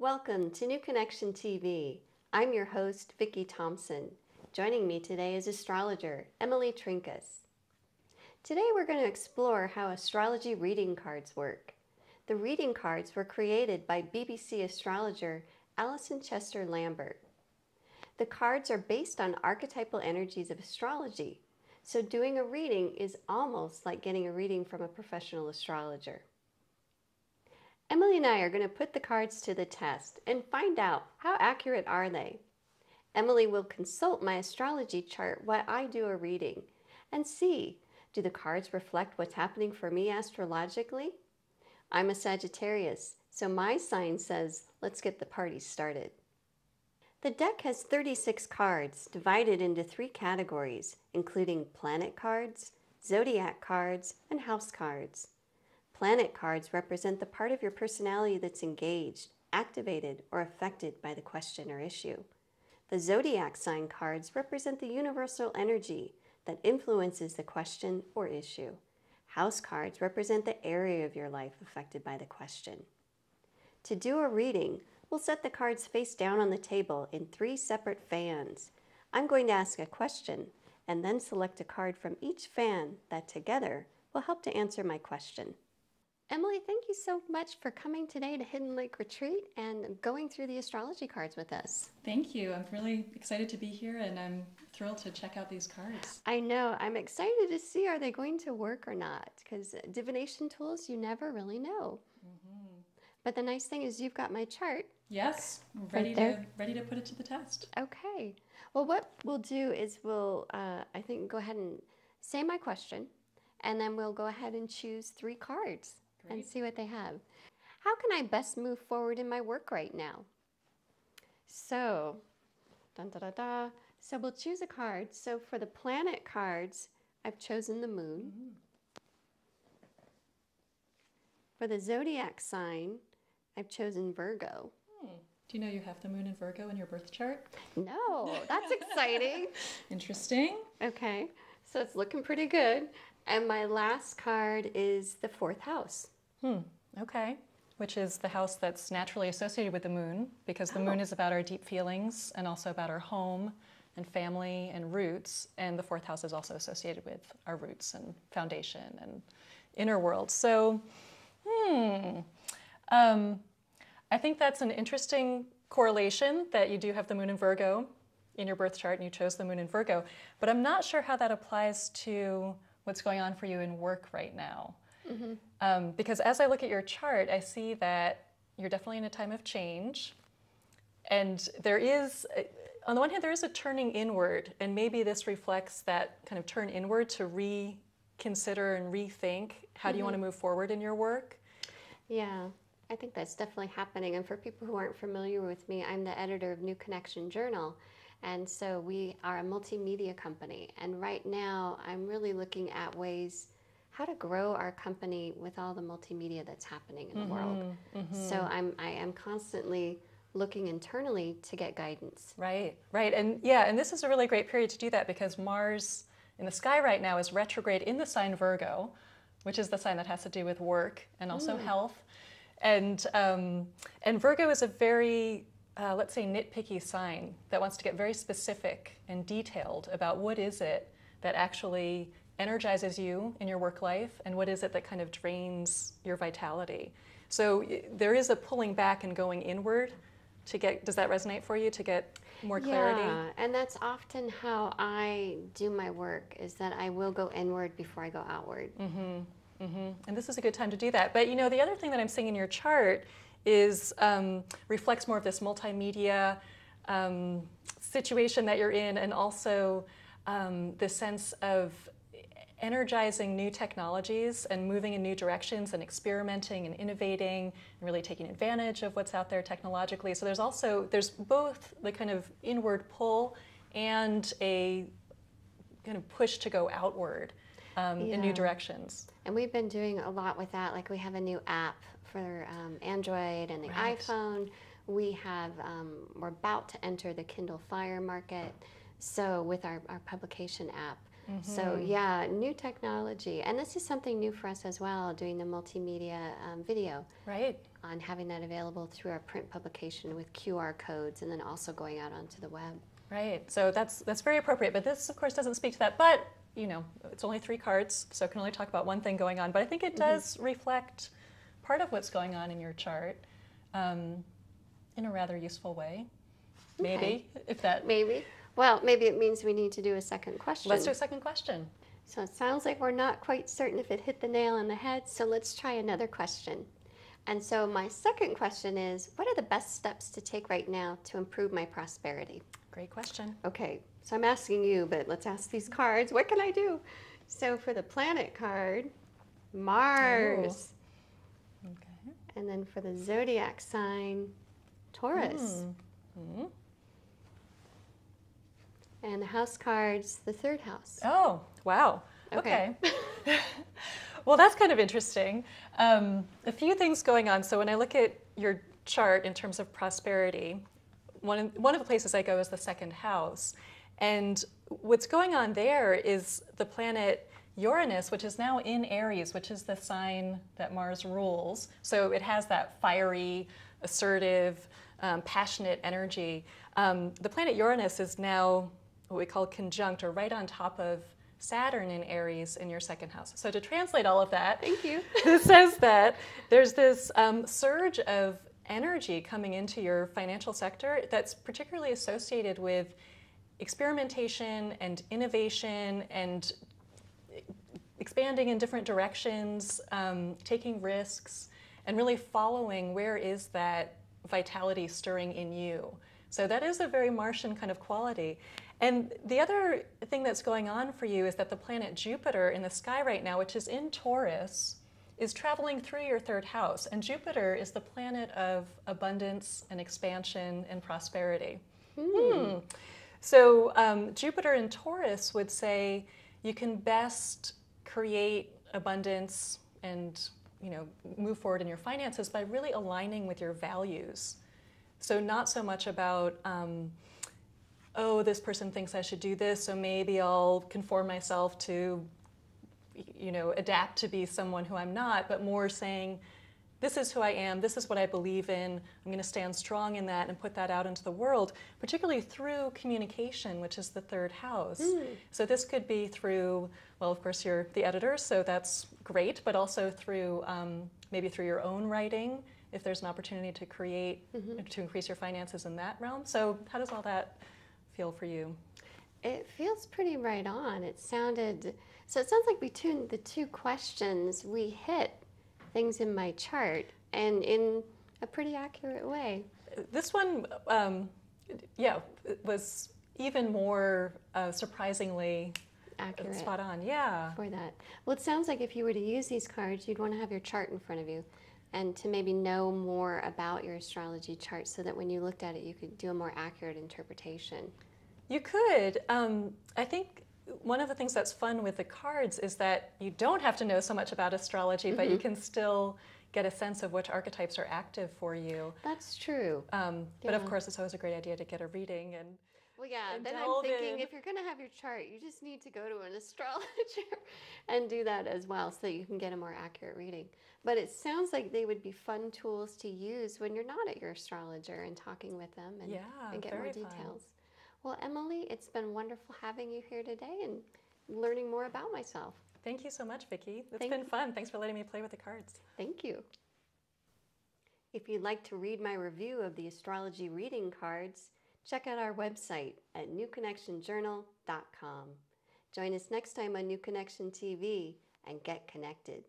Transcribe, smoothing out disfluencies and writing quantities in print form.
Welcome to New Connection TV. I'm your host, Vicki Thompson. Joining me today is astrologer Emily Trinkus. Today we're going to explore how astrology reading cards work. The reading cards were created by BBC astrologer Chester-Lambert. The cards are based on archetypal energies of astrology, so doing a reading is almost like getting a reading from a professional astrologer. Emily and I are going to put the cards to the test and find out how accurate are they. Emily will consult my astrology chart while I do a reading and see, do the cards reflect what's happening for me astrologically? I'm a Sagittarius, so my sign says, let's get the party started. The deck has 36 cards divided into 3 categories, including planet cards, zodiac cards, and house cards. Planet cards represent the part of your personality that's engaged, activated, or affected by the question or issue. The zodiac sign cards represent the universal energy that influences the question or issue. House cards represent the area of your life affected by the question. To do a reading, we'll set the cards face down on the table in 3 separate fans. I'm going to ask a question and then select a card from each fan that together will help to answer my question. Emily, thank you so much for coming today to Hidden Lake Retreat and going through the astrology cards with us. Thank you. I'm really excited to be here and I'm thrilled to check out these cards. I know. I'm excited to see, are they going to work or not? Because divination tools, you never really know. But the nice thing is you've got my chart. Yes, ready to put it to the test. Okay. Well, what we'll do is we'll, I think, go ahead and say my question, and then we'll go ahead and choose 3 cards. Great. And see what they have. How can I best move forward in my work right now? So, so we'll choose a card. So for the planet cards, I've chosen the moon. For the zodiac sign, I've chosen Virgo. Do you know you have the moon in Virgo in your birth chart? No, that's exciting. Interesting. Okay, so it's looking pretty good. And my last card is the 4th house. Okay. Which is the house that's naturally associated with the moon, because the moon is about our deep feelings and also about our home and family and roots. And the 4th house is also associated with our roots and foundation and inner world. So, I think that's an interesting correlation that you do have the moon in Virgo in your birth chart and you chose the moon in Virgo. But I'm not sure how that applies to what's going on for you in work right now. Because as I look at your chart, I see that you're definitely in a time of change. And there is, on the one hand, there is a turning inward, and maybe this reflects that kind of turn inward to reconsider and rethink how do you want to move forward in your work. Yeah, I think that's definitely happening. And for people who aren't familiar with me, I'm the editor of New Connection Journal. And so we are a multimedia company. And right now, I'm really looking at ways how to grow our company with all the multimedia that's happening in the world. So I am constantly looking internally to get guidance. Right. And yeah, and this is a really great period to do that because Mars in the sky right now is retrograde in the sign Virgo, which is the sign that has to do with work and also health. And Virgo is a very, let's say, nitpicky sign that wants to get very specific and detailed about what is it that actually energizes you in your work life and what is it that kind of drains your vitality. So there is a pulling back and going inward to get, does that resonate for you, to get more clarity? Yeah, and that's often how I do my work, is that I will go inward before I go outward. And this is a good time to do that. But you know, the other thing that I'm seeing in your chart is reflects more of this multimedia situation that you're in, and also the sense of energizing new technologies and moving in new directions and experimenting and innovating and really taking advantage of what's out there technologically. So there's both the kind of inward pull and a kind of push to go outward in new directions. And we've been doing a lot with that. Like we have a new app for Android and the iPhone. We have, we're about to enter the Kindle Fire market. So with our publication app. So yeah, new technology. And this is something new for us as well, doing the multimedia video. Right. on having that available through our print publication with QR codes and then also going out onto the web. Right, so that's very appropriate, but this of course doesn't speak to that, but you know, it's only 3 cards, so I can only talk about one thing going on, but I think it does reflect part of what's going on in your chart in a rather useful way. Maybe, if that... Maybe. Well, maybe it means we need to do a second question. Let's do a second question. So it sounds like we're not quite certain if it hit the nail on the head, so let's try another question. And so my second question is, what are the best steps to take right now to improve my prosperity? Great question. Okay, so I'm asking you, but let's ask these cards. What can I do? So for the planet card, Mars. Ooh. Okay. And then for the zodiac sign, Taurus. And the house cards, the 3rd house. Oh, wow. Okay. Well, that's kind of interesting. A few things going on. So when I look at your chart in terms of prosperity, one of the places I go is the 2nd house. And what's going on there is the planet Uranus, which is now in Aries, which is the sign that Mars rules. So it has that fiery, assertive, passionate energy. The planet Uranus is now what we call conjunct, or right on top of Saturn in Aries in your 2nd house. So to translate all of that, Thank you. This says that there's this surge of energy coming into your financial sector that's particularly associated with experimentation and innovation and expanding in different directions, taking risks, and really following where is that vitality stirring in you. So that is a very Martian kind of quality. And the other thing that's going on for you is that the planet Jupiter in the sky right now, which is in Taurus, is traveling through your 3rd house. And Jupiter is the planet of abundance and expansion and prosperity. So Jupiter in Taurus would say you can best create abundance and move forward in your finances by really aligning with your values. So not so much about, oh, this person thinks I should do this, so maybe I'll conform myself to, adapt to be someone who I'm not, but more saying, this is who I am, this is what I believe in, I'm going to stand strong in that and put that out into the world, particularly through communication, which is the 3rd house. So this could be through, well, of course, you're the editor, so that's great, but also through, maybe through your own writing, if there's an opportunity to create, to increase your finances in that realm. So how does all that feel for you? It feels pretty right on. It sounds like between the 2 questions, we hit things in my chart and in a pretty accurate way. This one, it was even more surprisingly accurate. Spot on, yeah. For that. Well, it sounds like if you were to use these cards, you'd want to have your chart in front of you and to maybe know more about your astrology chart so that when you looked at it, you could do a more accurate interpretation. You could. I think one of the things that's fun with the cards is that you don't have to know so much about astrology, but you can still get a sense of which archetypes are active for you. That's true. But of course, it's always a great idea to get a reading and well, yeah, then I'm thinking if you're going to have your chart, you just need to go to an astrologer and do that as well so that you can get a more accurate reading. But it sounds like they would be fun tools to use when you're not at your astrologer and talking with them and get more details. Fun. Well, Emily, it's been wonderful having you here today and learning more about myself. Thank you so much, Vicki. It's been fun. Thanks for letting me play with the cards. Thank you. If you'd like to read my review of the astrology reading cards, check out our website at newconnectionjournal.com. Join us next time on New Connection TV and get connected.